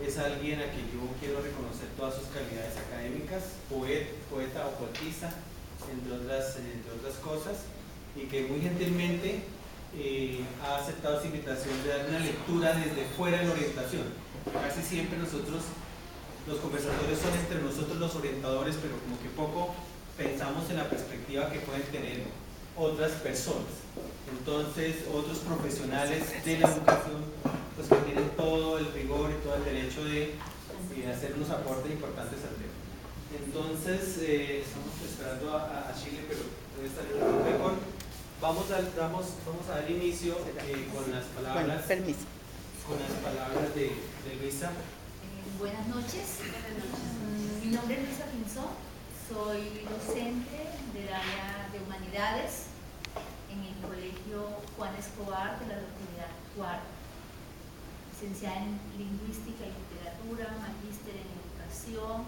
es alguien a quien yo quiero reconocer todas sus calidades académicas, poeta o poetisa, entre otras cosas, y que muy gentilmente ha aceptado esta invitación de dar una lectura desde fuera de la orientación. Casi siempre nosotros, los conversadores son entre nosotros los orientadores, pero como que poco pensamos en la perspectiva que pueden tener otras personas. Entonces, otros profesionales de la educación, pues que tienen todo el rigor y todo el derecho de hacer unos aportes importantes al tema. Entonces, estamos esperando a Chile, pero debe estar en el récord. Vamos a dar inicio con las palabras, con las palabras de Luisa. Buenas noches. Mi nombre es Luisa Pinzón, soy docente del área de Humanidades en el Colegio Juan Escobar de la localidad Cuarta, licenciada en Lingüística y Literatura, magíster en Educación,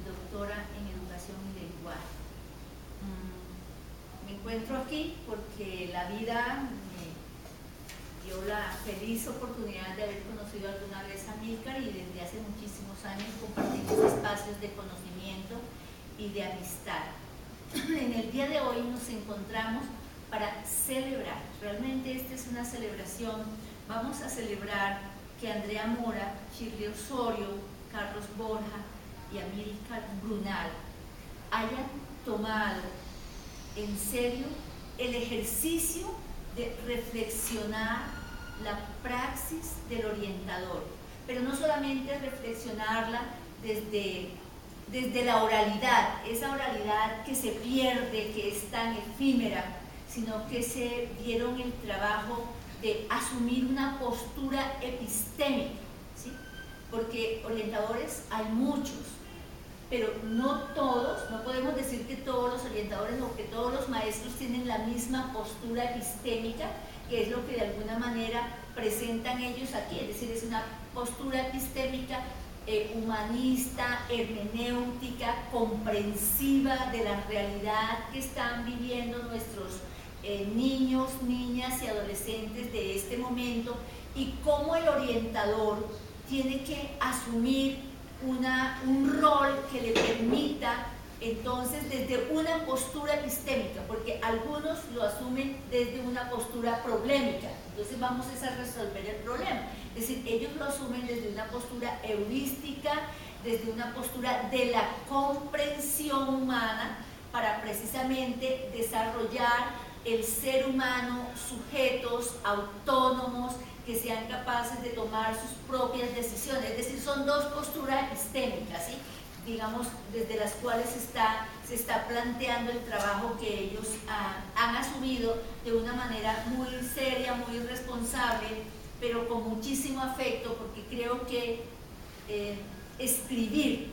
doctora en Educación y Lenguaje. Me encuentro aquí porque la vida me dio la feliz oportunidad de haber conocido alguna vez a Amílcar y desde hace muchísimos años compartimos espacios de conocimiento y de amistad. En el día de hoy nos encontramos para celebrar, realmente esta es una celebración. Vamos a celebrar que Andrea Mora, Shirley Osorio, Carlos Borja y Amílcar Brunal hayan tomado en serio el ejercicio de reflexionar la praxis del orientador, pero no solamente reflexionarla desde la oralidad, esa oralidad que se pierde, que es tan efímera, sino que se dieron el trabajo de asumir una postura epistémica, ¿sí? Porque orientadores hay muchos, pero no todos, no podemos decir que todos los orientadores o que todos los maestros tienen la misma postura epistémica, que es lo que de alguna manera presentan ellos aquí, es decir, es una postura epistémica humanista, hermenéutica, comprensiva de la realidad que están viviendo nuestros niños, niñas y adolescentes de este momento, y cómo el orientador tiene que asumir un rol que le permita entonces desde una postura epistémica, porque algunos lo asumen desde una postura problemática, entonces vamos a resolver el problema, es decir, ellos lo asumen desde una postura heurística, desde una postura de la comprensión humana para precisamente desarrollar el ser humano, sujetos autónomos que sean capaces de tomar sus propias decisiones, es decir, son dos posturas epistémicas, ¿sí? Digamos, desde las cuales se está planteando el trabajo que ellos han asumido de una manera muy seria, muy responsable, pero con muchísimo afecto, porque creo que escribir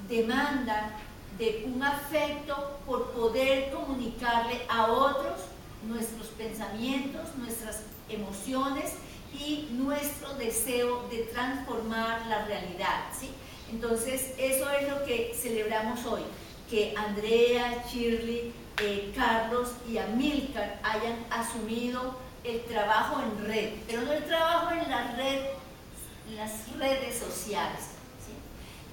demanda de un afecto por poder comunicarle a otros nuestros pensamientos, nuestras emociones y nuestro deseo de transformar la realidad, ¿sí? Entonces, eso es lo que celebramos hoy, que Andrea, Shirley, Carlos y Amílcar hayan asumido el trabajo en red, pero no el trabajo en las redes sociales, ¿sí?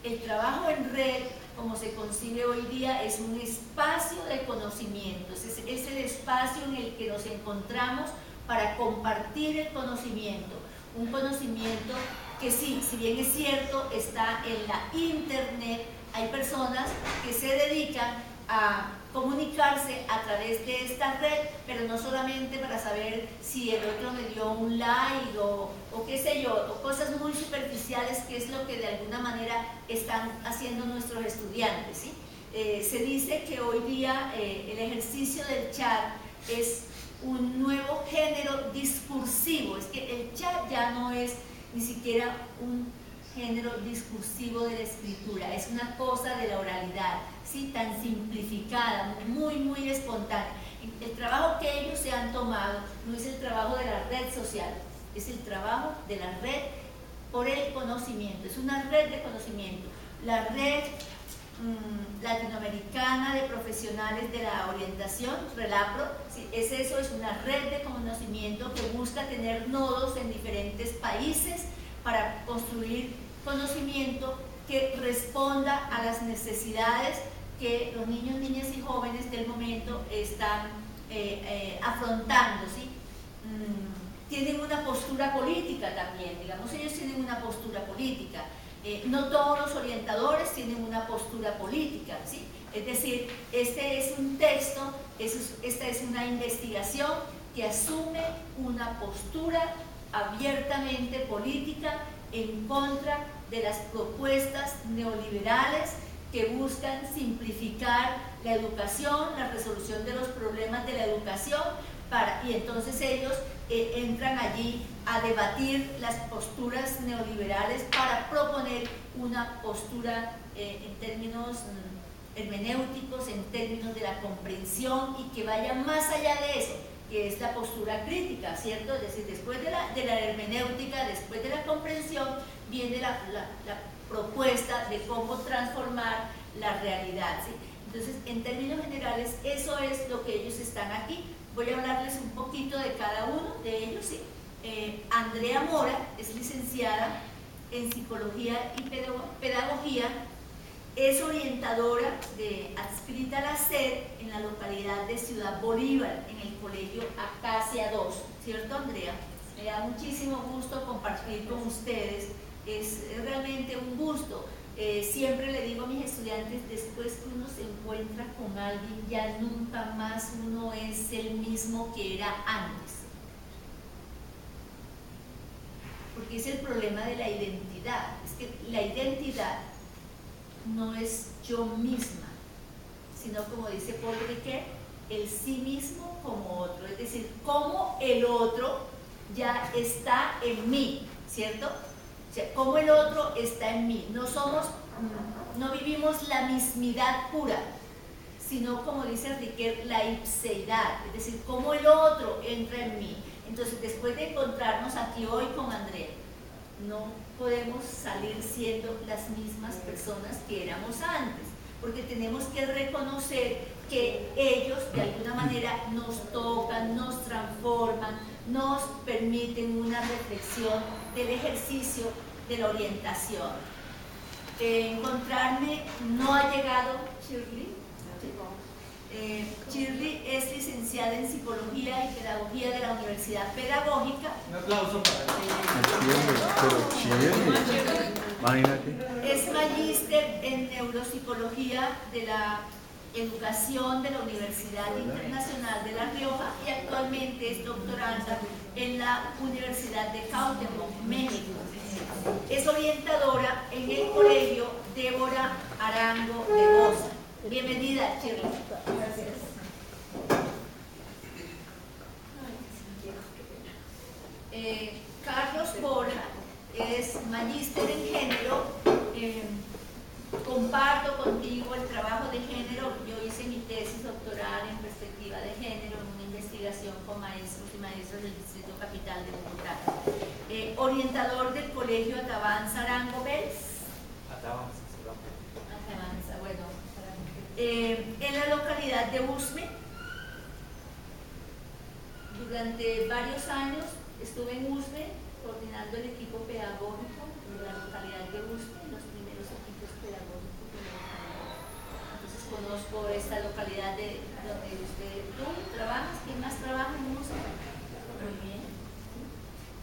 El trabajo en red, como se concibe hoy día, es un espacio de conocimiento, es el espacio en el que nos encontramos para compartir el conocimiento, un conocimiento que sí, si bien es cierto, está en la internet, hay personas que se dedican a comunicarse a través de esta red, pero no solamente para saber si el otro me dio un like o qué sé yo, o cosas muy superficiales, que es lo que de alguna manera están haciendo nuestros estudiantes, ¿sí? Se dice que hoy día el ejercicio del chat es un nuevo género discursivo, es que el chat ya no es ni siquiera un género discursivo de la escritura, es una cosa de la oralidad, ¿sí? Tan simplificada, muy, muy espontánea. El trabajo que ellos se han tomado no es el trabajo de la red social, es el trabajo de la red por el conocimiento, es una red de conocimiento. La red latinoamericana de profesionales de la orientación, RELAPRO, ¿sí? Es eso, es una red de conocimiento que busca tener nodos en diferentes países para construir conocimiento que responda a las necesidades que los niños, niñas y jóvenes del momento están afrontando, ¿sí? Tienen una postura política también, digamos, ellos tienen una postura política. No todos los orientadores tienen una postura política, ¿sí? Es decir, este es un texto, esta es una investigación que asume una postura abiertamente política en contra de las propuestas neoliberales que buscan simplificar la educación, la resolución de los problemas de la educación, y entonces ellos entran allí a debatir las posturas neoliberales para proponer una postura en términos hermenéuticos, en términos de la comprensión y que vaya más allá de eso, que es la postura crítica, ¿cierto? Es decir, después de la hermenéutica, después de la comprensión, viene la propuesta de cómo transformar la realidad, ¿sí? Entonces, en términos generales, eso es lo que ellos están aquí. Voy a hablarles un poquito de cada uno de ellos, ¿sí? Andrea Mora es licenciada en Psicología y Pedagogía, es orientadora adscrita a la SED en la localidad de Ciudad Bolívar, en el colegio Acacia 2, ¿cierto, Andrea? Me da muchísimo gusto compartir con ustedes, es realmente un gusto. Siempre le digo a mis estudiantes, después que uno se encuentra con alguien, ya nunca más uno es el mismo que era antes. Porque es el problema de la identidad. Es que la identidad no es yo misma, sino, como dice Paul Ricoeur, el sí mismo como otro. Es decir, como el otro ya está en mí, ¿cierto? O sea, como el otro está en mí. No vivimos la mismidad pura, sino, como dice Ricoeur, la ipseidad, es decir, como el otro entra en mí. Entonces, después de encontrarnos aquí hoy con Andrea, no podemos salir siendo las mismas personas que éramos antes, porque tenemos que reconocer que ellos de alguna manera nos tocan, nos transforman, nos permiten una reflexión del ejercicio de la orientación. Encontrarme no ha llegado Shirley. Shirley es licenciada en Psicología y Pedagogía de la Universidad Pedagógica. Un aplauso para Es magíster en Neuropsicología de la Educación de la Universidad Internacional de La Rioja y actualmente es doctoranda en la Universidad de Cuauhtémoc, México. Es orientadora en el colegio Débora Arango de Bosa. Bienvenida, Shirley. Gracias. Carlos Borja es magíster en género. Comparto contigo el trabajo de género. Yo hice mi tesis doctoral en perspectiva de género en una investigación con maestros y maestras del Distrito Capital de Bogotá. Orientador del colegio Atabanza Arango Vélez. Atabanza, bueno. En la localidad de Usme. Durante varios años estuve en Usme coordinando el equipo pedagógico de la localidad de Usme, los primeros equipos pedagógicos de la localidad. Entonces conozco esta localidad donde tú trabajas. ¿Quién más trabaja en Usme? Muy bien.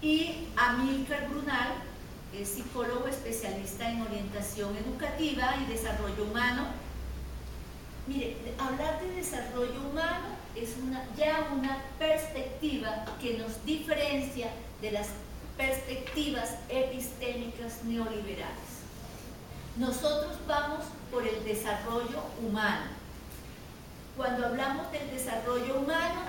Y Amílcar Brunal es psicólogo especialista en orientación educativa y desarrollo humano. Mire, hablar de desarrollo humano es ya una perspectiva que nos diferencia de las perspectivas epistémicas neoliberales. Nosotros vamos por el desarrollo humano. Cuando hablamos del desarrollo humano,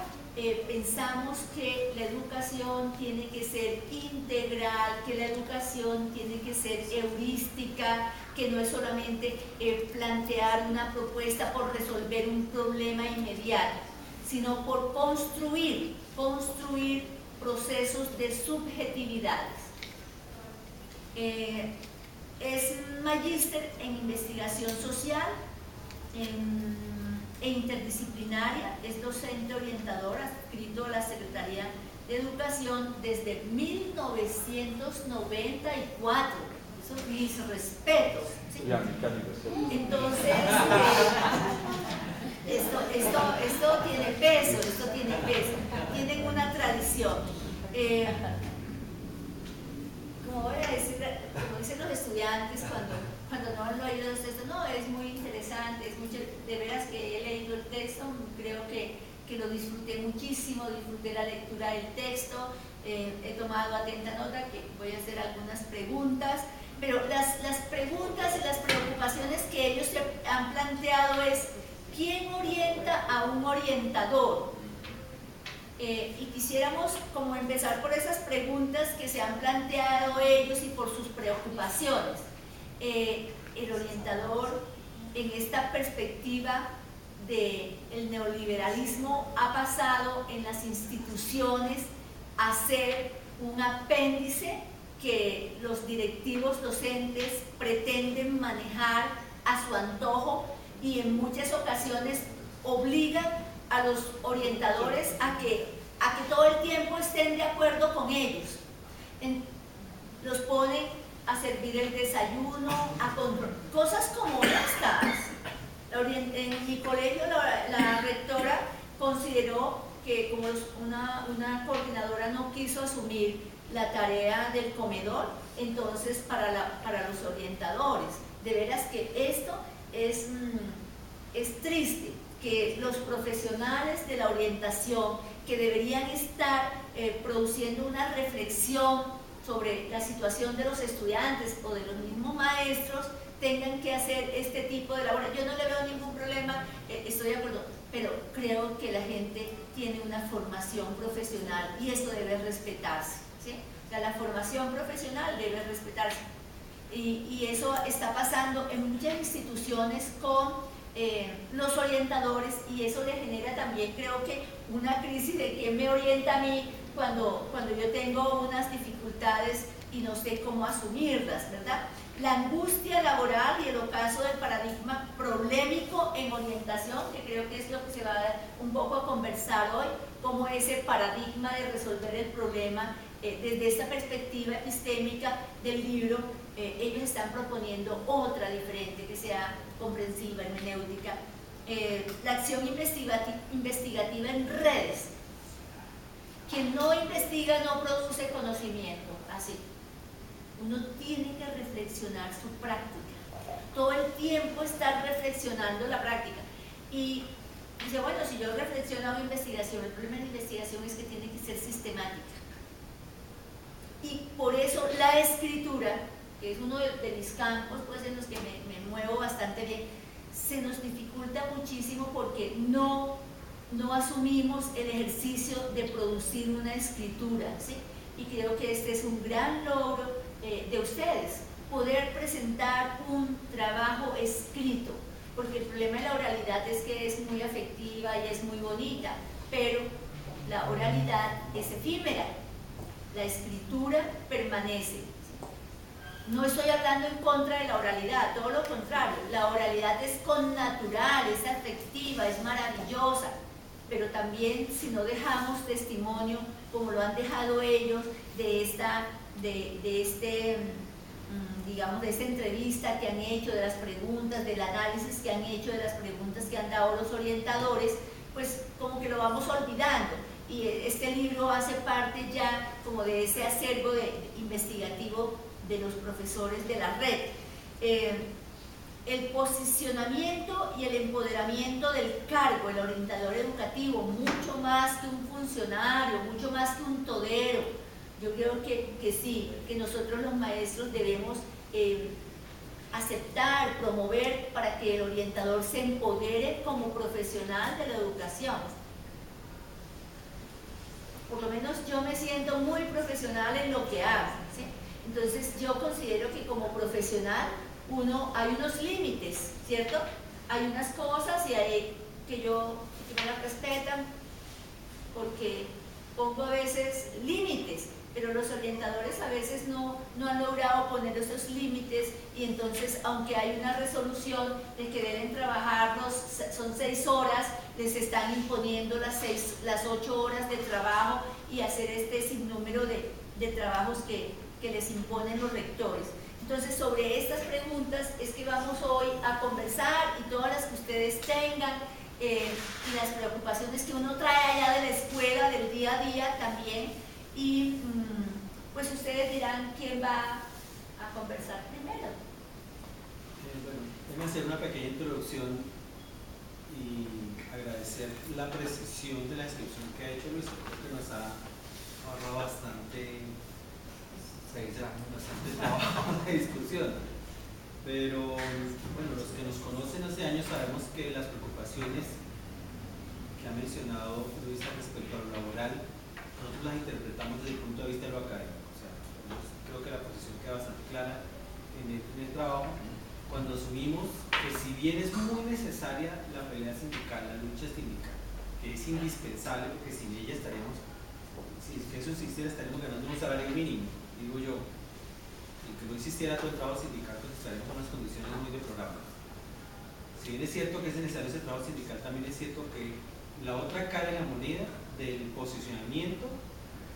pensamos que la educación tiene que ser integral, que la educación tiene que ser heurística, que no es solamente plantear una propuesta por resolver un problema inmediato, sino por construir procesos de subjetividades. Es magíster en investigación social, e interdisciplinaria, es docente orientadora, adscrito a la Secretaría de Educación desde 1994. Eso, mis respetos, ¿sí? Entonces, esto tiene peso, tienen una tradición. Como voy a decir, como dicen los estudiantes cuando no han leído los textos, no, es muy interesante, es mucho, de veras que he leído el texto, creo que lo disfruté muchísimo, disfruté la lectura del texto, he tomado atenta nota, que voy a hacer algunas preguntas, pero las preguntas y las preocupaciones que ellos se han planteado es: ¿quién orienta a un orientador? Y quisiéramos como empezar por esas preguntas que se han planteado ellos y por sus preocupaciones. El orientador, en esta perspectiva del neoliberalismo, ha pasado en las instituciones a ser un apéndice que los directivos docentes pretenden manejar a su antojo, y en muchas ocasiones obligan a los orientadores a que todo el tiempo estén de acuerdo con ellos. Los ponen a servir el desayuno, a controlar cosas como estas. En mi colegio la rectora consideró que como una coordinadora no quiso asumir la tarea del comedor, entonces para los orientadores. De veras que esto es triste, que los profesionales de la orientación, que deberían estar produciendo una reflexión sobre la situación de los estudiantes o de los mismos maestros, tengan que hacer este tipo de labor. Yo no le veo ningún problema, estoy de acuerdo, pero creo que la gente tiene una formación profesional y esto debe respetarse, ¿sí? O sea, la formación profesional debe respetarse, y eso está pasando en muchas instituciones con los orientadores, y eso le genera también, creo que, una crisis de quién me orienta a mí cuando yo tengo unas dificultades y no sé cómo asumirlas, ¿verdad? La angustia laboral y el ocaso del paradigma problemático en orientación, que creo que es lo que se va un poco a conversar hoy, como ese paradigma de resolver el problema desde esta perspectiva epistémica del libro. Ellos están proponiendo otra diferente, que sea comprensiva, hermenéutica. La acción investigativa en redes. Quien no investiga no produce conocimiento, así. Uno tiene que reflexionar su práctica, todo el tiempo estar reflexionando la práctica. Y dice, bueno, si yo reflexiono hago investigación, el problema de la investigación es que tiene que ser sistemática. Y por eso la escritura, que es uno de mis campos, pues en los que me muevo bastante bien, se nos dificulta muchísimo porque no asumimos el ejercicio de producir una escritura, ¿sí? Y creo que este es un gran logro de ustedes, poder presentar un trabajo escrito, porque el problema de la oralidad es que es muy afectiva y es muy bonita, pero la oralidad es efímera, la escritura permanece. No estoy hablando en contra de la oralidad, todo lo contrario, la oralidad es connatural, es afectiva, es maravillosa, pero también si no dejamos testimonio, como lo han dejado ellos, de esta entrevista que han hecho, de las preguntas, del análisis que han hecho, de las preguntas que han dado los orientadores, pues como que lo vamos olvidando. Y este libro hace parte ya como de ese acervo investigativo de los profesores de la red. El posicionamiento y el empoderamiento del cargo, el orientador educativo, mucho más que un funcionario, mucho más que un todero. Yo creo que sí, que nosotros los maestros debemos aceptar, promover para que el orientador se empodere como profesional de la educación. Por lo menos yo me siento muy profesional en lo que hago, ¿sí? Entonces yo considero que como profesional hay unos límites, ¿cierto? Hay unas cosas y hay que me las respetan porque pongo a veces límites, pero los orientadores a veces no han logrado poner esos límites, y entonces aunque hay una resolución de que deben trabajar son 6 horas, les están imponiendo las 8 horas de trabajo, y hacer este sinnúmero de trabajos que les imponen los rectores. Entonces, sobre estas preguntas es que vamos hoy a conversar, y todas las que ustedes tengan, y las preocupaciones que uno trae allá de la escuela, del día a día también, y pues ustedes dirán quién va a conversar primero. Bueno, déjame hacer una pequeña introducción y agradecer la precisión de la descripción que ha hecho Luis, porque nos ha ahorrado bastante trabajo de discusión. Pero bueno, los que nos conocen hace años sabemos que las preocupaciones que ha mencionado Luisa respecto a lo laboral, nosotros las interpretamos desde el punto de vista de lo académico. O sea, creo que la posición queda bastante clara en el trabajo cuando asumimos que, si bien es muy necesaria la pelea sindical, la lucha sindical, que es indispensable, porque sin ella estaríamos, si eso existiera, estaríamos ganando un salario mínimo, digo yo. Y que no existiera todo el trabajo sindical, pues estaríamos en unas condiciones muy deplorables. Si bien es cierto que es necesario ese trabajo sindical, también es cierto que la otra cara de la moneda del posicionamiento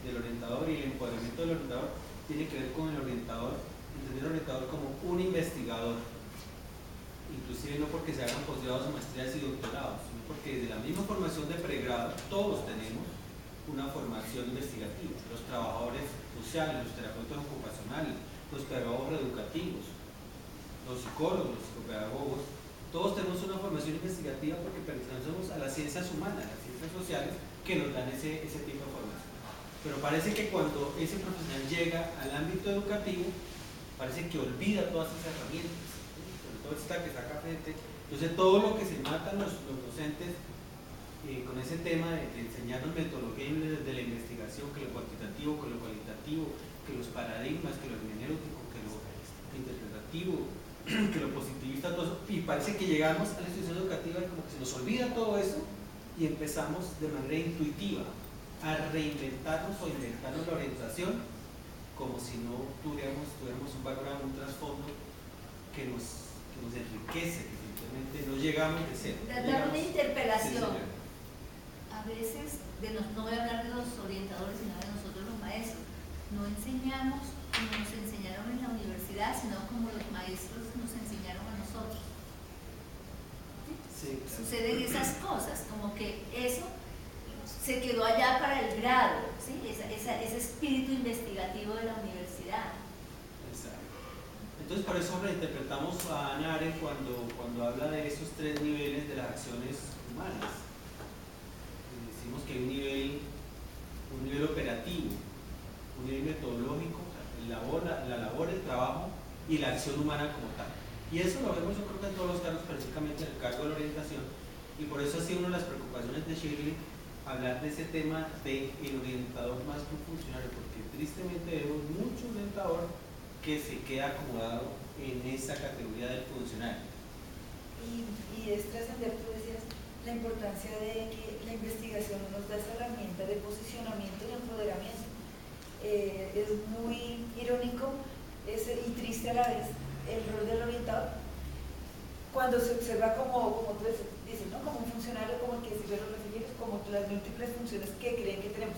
del orientador y el empoderamiento del orientador tiene que ver con el orientador, entender el orientador como un investigador, inclusive no porque se hagan posgrados, maestrías y doctorados, sino porque desde la misma formación de pregrado todos tenemos una formación investigativa. Los trabajadores sociales, los terapeutas ocupacionales, los pedagogos reeducativos, los psicólogos, los psicopedagogos, todos tenemos una formación investigativa porque pertenecemos a las ciencias humanas, a las ciencias sociales, que nos dan ese tipo de formación. Pero parece que cuando ese profesional llega al ámbito educativo, parece que olvida todas esas herramientas, sobre todo esta que saca frente. Entonces, todo lo que se matan los docentes con ese tema de enseñarnos metodología de la investigación, que lo cuantitativo, que lo cualitativo, que los paradigmas, que lo hermenéutico, que lo interpretativo, que lo positivista, todo eso, y parece que llegamos a la institución educativa y como que se nos olvida todo eso y empezamos de manera intuitiva a reinventarnos o inventarnos la orientación como si no tuviéramos un background, un trasfondo que nos enriquece, que simplemente no llegamos de ser. Dar una interpelación. A veces, no voy a hablar de los orientadores, sino de nosotros los maestros, no enseñamos como nos enseñaron en la universidad, sino como los maestros nos enseñaron a nosotros. Sí, claro. Suceden esas cosas, como que eso se quedó allá para el grado, ¿sí? Ese espíritu investigativo de la universidad. Exacto. Entonces, por eso reinterpretamos a Hannah Arendt cuando habla de esos tres niveles de las acciones humanas. Decimos que hay un nivel operativo, un nivel metodológico, la labor, el trabajo y la acción humana como tal. Y eso lo vemos, yo creo que en todos los cargos, específicamente en el cargo de la orientación, y por eso ha sido una de las preocupaciones de Shirley hablar de ese tema del orientador más que un funcionario, porque tristemente vemos mucho orientador que se queda acomodado en esa categoría del funcionario. Y es trascender, tú decías, la importancia de que la investigación nos da esa herramienta de posicionamiento y empoderamiento. Es muy irónico y triste a la vez el rol del orientador cuando se observa como tú dices, ¿no? Como un funcionario, como el que sirve los recibidores, como las múltiples funciones que creen que tenemos.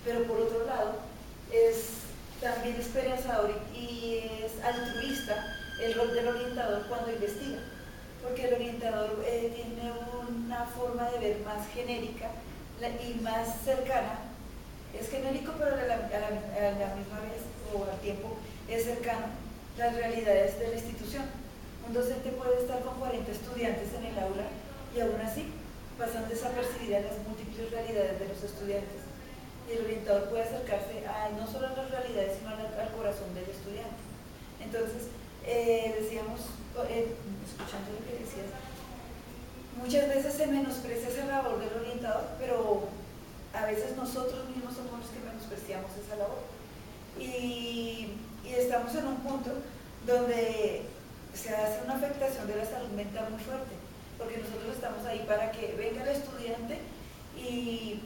Pero por otro lado, es también esperanzador y es altruista el rol del orientador cuando investiga, porque el orientador tiene una forma de ver más genérica y más cercana. Es genérico, pero a la misma vez o al tiempo es cercano las realidades de la institución. Un docente puede estar con 40 estudiantes en el aula y aún así pasan desapercibidas las múltiples realidades de los estudiantes. Y el orientador puede acercarse no solo a las realidades, sino al corazón del estudiante. Entonces, decíamos, escuchando lo que decías, muchas veces se menosprecia esa labor del orientador, pero a veces nosotros mismos somos los que menospreciamos esa labor. Y estamos en un punto donde se hace una afectación de la salud mental muy fuerte, porque nosotros estamos ahí para que venga el estudiante y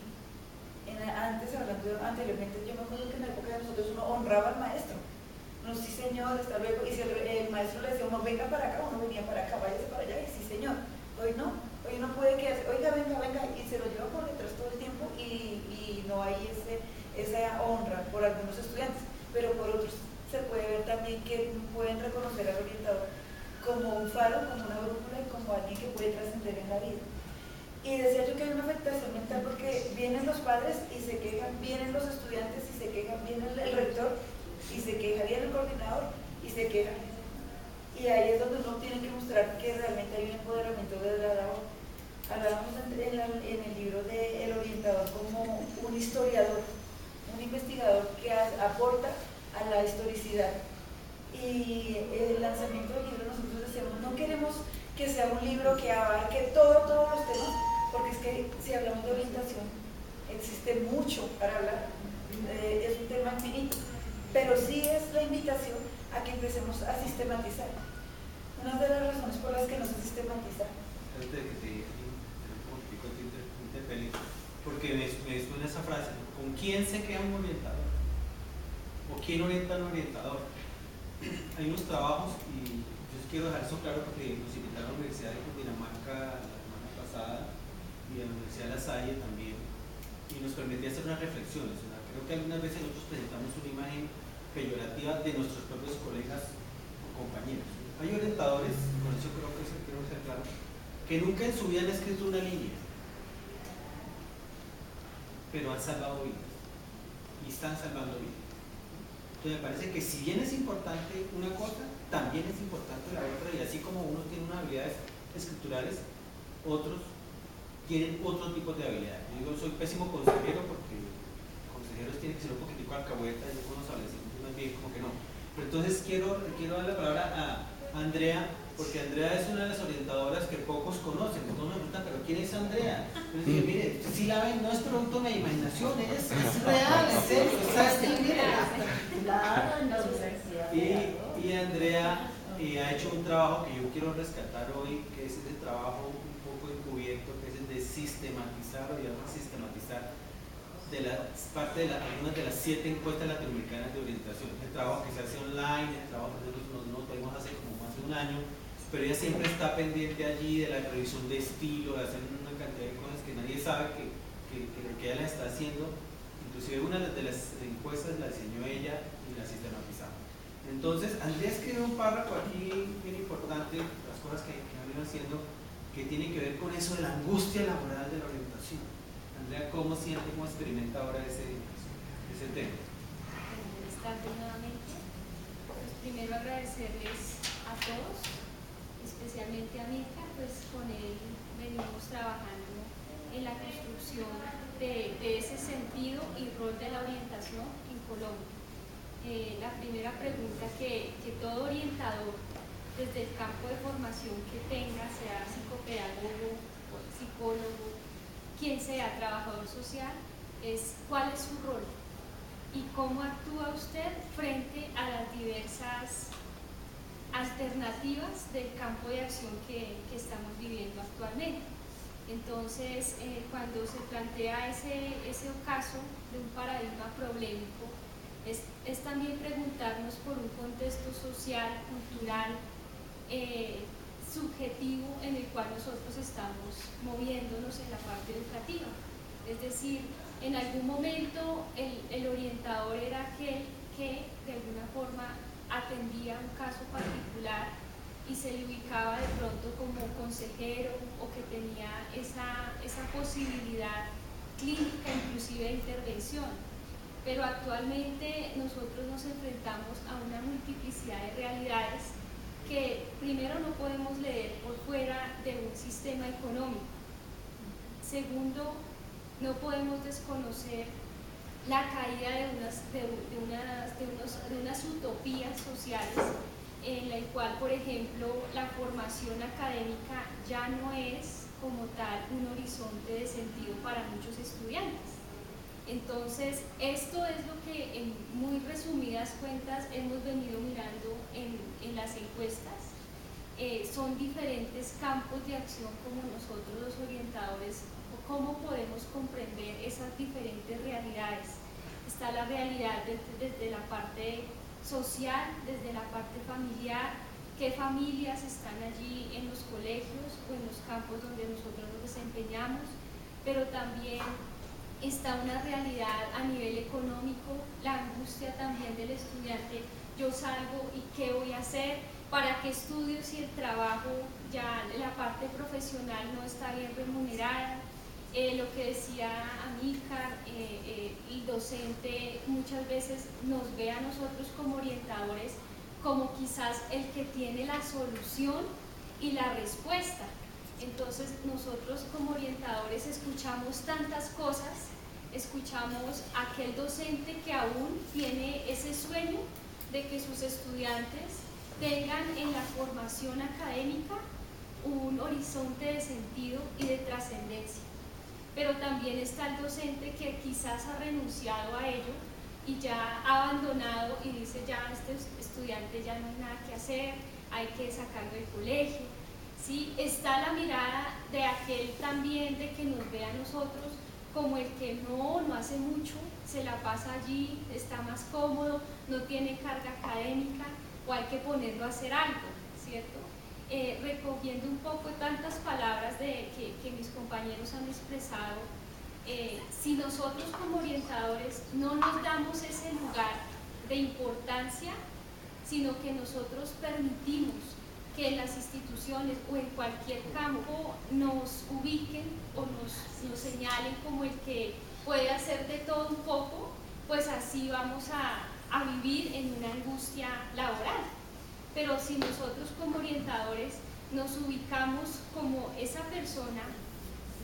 anteriormente yo me acuerdo que en la época de nosotros uno honraba al maestro. No, sí señor, hasta luego. Y si el maestro le decía uno venga para acá, uno venía para acá, váyase para allá, y sí señor. Hoy no puede quedarse, oiga, venga, y se lo lleva por detrás todo el tiempo y no hay esa honra por algunos estudiantes, pero por otros se puede ver también que pueden reconocer al orientador como un faro, como una brújula y como alguien que puede trascender en la vida. Y decía yo que hay una afectación mental porque vienen los padres y se quejan, vienen los estudiantes y se quejan, viene el rector y se queja, viene el coordinador y se queja. Y ahí es donde uno tiene que mostrar que realmente hay un empoderamiento de la labor. Hablábamos en el libro de El orientador como un historiador, un investigador que aporta a la historicidad. Y el lanzamiento del libro nosotros decíamos, no queremos que sea un libro que abarque todos los temas, porque es que si hablamos de orientación, existe mucho para hablar, es un tema infinito, pero sí es la invitación a que empecemos a sistematizar. Una de las razones por las que no se sistematiza. Antes de que te interpele, porque me suena esa frase, ¿no? ¿Con quién se queda un orientador? ¿O quién orienta al orientador? Hay unos trabajos, y yo quiero dejar eso claro porque nos invitaron a la Universidad de Cundinamarca la semana pasada y a la Universidad de La Salle también, y nos permitía hacer unas reflexiones. Creo que algunas veces nosotros presentamos una imagen peyorativa de nuestros propios colegas o compañeros. Hay orientadores, con eso creo que quiero ser claro, que nunca en su vida han escrito una línea, pero han salvado vidas y están salvando vidas. Entonces me parece que si bien es importante una cosa, también es importante la otra, y así como uno tiene unas habilidades escriturales, otros tienen otro tipo de habilidades. Yo digo, soy pésimo consejero porque consejeros tienen que ser un poquitico alcahueta, yo con los adolescentes más bien como que no. Pero entonces quiero dar la palabra a Andrea, porque Andrea es una de las orientadoras que pocos conocen. Todos me preguntan, ¿pero quién es Andrea? Yo dije, mire, si la ven, no es producto de mi imaginación, es real, es serio, está escrita. Y Andrea ha hecho un trabajo que yo quiero rescatar hoy, que es ese trabajo un poco encubierto, que es el de sistematizar o digamos sistematizar de parte de algunas de las 7 encuestas latinoamericanas de orientación. El trabajo que se hace online, el trabajo que nosotros no podemos hacer como más de un año, pero ella siempre está pendiente allí de la revisión de estilo, de hacer una cantidad de cosas que nadie sabe que ella las está haciendo. Inclusive una de las encuestas la diseñó ella y la sistematizamos. Entonces, Andrea escribió un párrafo aquí bien importante, las cosas que han venido haciendo, que tiene que ver con eso de la angustia laboral de la orientación. Andrea, ¿cómo siente, cómo experimenta ahora ese tema? Buenas tardes nuevamente. Pues primero agradecerles a todos, especialmente a Mirka, pues con él venimos trabajando en la construcción de ese sentido y rol de la orientación en Colombia. La primera pregunta que todo orientador, desde el campo de formación que tenga, sea psicopedagogo, psicólogo, quien sea trabajador social, es cuál es su rol y cómo actúa usted frente a las diversas alternativas del campo de acción que estamos viviendo actualmente. Entonces, cuando se plantea ese caso de un paradigma problemático, es también preguntarnos por un contexto social, cultural, subjetivo en el cual nosotros estamos moviéndonos en la parte educativa. Es decir, en algún momento el orientador era aquel que de alguna forma atendía un caso particular y se le ubicaba de pronto como consejero o que tenía esa posibilidad clínica inclusive de intervención. Pero actualmente nosotros nos enfrentamos a una multiplicidad de realidades que primero no podemos leer por fuera de un sistema económico. Segundo, no podemos desconocer la caída de unas utopías sociales en la cual, por ejemplo, la formación académica ya no es como tal un horizonte de sentido para muchos estudiantes. Entonces, esto es lo que en muy resumidas cuentas hemos venido mirando en las encuestas. Son diferentes campos de acción como nosotros los orientadores, o cómo podemos comprender esas diferentes realidades. Está la realidad desde la parte social, desde la parte familiar, qué familias están allí en los colegios o en los campos donde nosotros nos desempeñamos, pero también está una realidad a nivel económico, la angustia también del estudiante, yo salgo y qué voy a hacer, para qué estudio si el trabajo, ya la parte profesional no está bien remunerada. Lo que decía Amílcar, el docente muchas veces nos ve a nosotros como orientadores como quizás el que tiene la solución y la respuesta. Entonces nosotros como orientadores escuchamos tantas cosas, escuchamos a aquel docente que aún tiene ese sueño de que sus estudiantes tengan en la formación académica un horizonte de sentido y de trascendencia. Pero también está el docente que quizás ha renunciado a ello y ya ha abandonado y dice ya este estudiante ya no hay nada que hacer, hay que sacarlo del colegio. ¿Sí? Está la mirada de aquel también de que nos ve a nosotros como el que no hace mucho, se la pasa allí, está más cómodo, no tiene carga académica o hay que ponerlo a hacer algo, ¿cierto? Recogiendo un poco tantas palabras que mis compañeros han expresado, si nosotros como orientadores no nos damos ese lugar de importancia, sino que nosotros permitimos que en las instituciones o en cualquier campo nos ubiquen o nos señalen como el que puede hacer de todo un poco, pues así vamos a vivir en una angustia laboral. Pero si nosotros como orientadores nos ubicamos como esa persona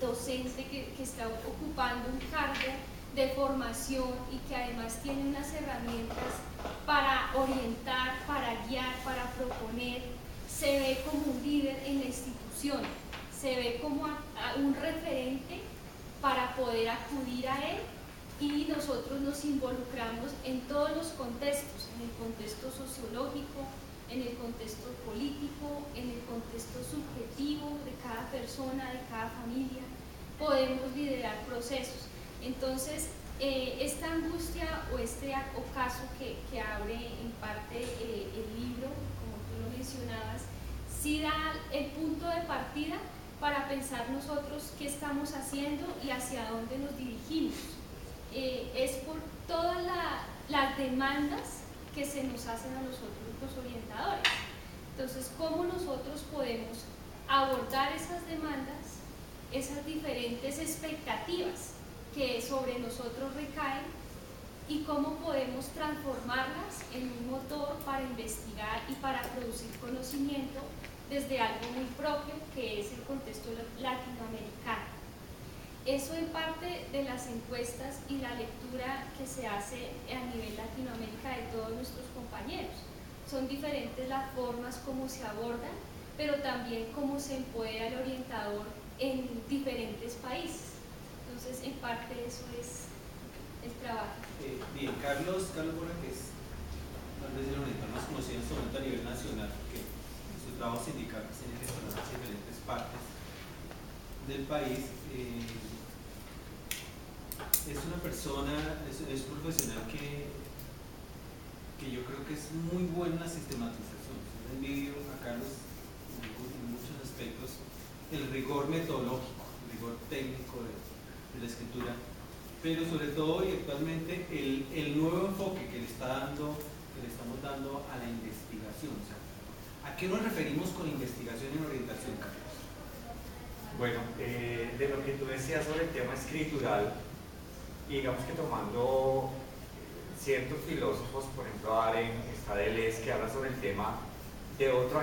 docente que está ocupando un cargo de formación y que además tiene unas herramientas para orientar, para guiar, para proponer, se ve como un líder en la institución, se ve como un referente para poder acudir a él, y nosotros nos involucramos en todos los contextos, en el contexto sociológico, en el contexto político, en el contexto subjetivo de cada persona, de cada familia, podemos liderar procesos. Entonces, esta angustia o caso que abre en parte el libro, como tú lo mencionabas, sí da el punto de partida para pensar nosotros qué estamos haciendo y hacia dónde nos dirigimos. Es por todas las demandas que se nos hacen a nosotros los orientadores. Entonces, ¿cómo nosotros podemos abordar esas demandas, esas diferentes expectativas que sobre nosotros recaen, y cómo podemos transformarlas en un motor para investigar y para producir conocimiento desde algo muy propio, que es el contexto latinoamericano? Eso en parte de las encuestas y la lectura que se hace a nivel Latinoamérica de todos nuestros compañeros. Son diferentes las formas como se abordan, pero también cómo se empodera el orientador en diferentes países. Entonces, en parte eso es el trabajo. Bien, Carlos Mora, que es tal vez el orientador más conocido en este momento a nivel nacional, que en su trabajo sindical tiene que explorar diferentes partes del país. Es una persona, es un profesional que yo creo que es muy buena en la sistematización. Yo envidio a Carlos en muchos aspectos el rigor metodológico, el rigor técnico de la escritura, pero sobre todo y actualmente el nuevo enfoque que le estamos dando a la investigación. O sea, ¿a qué nos referimos con investigación en orientación, Carlos? Bueno, de lo que tú decías sobre el tema escritural, y digamos que tomando ciertos filósofos, por ejemplo Aren, está Deleuze, que habla sobre el tema de otro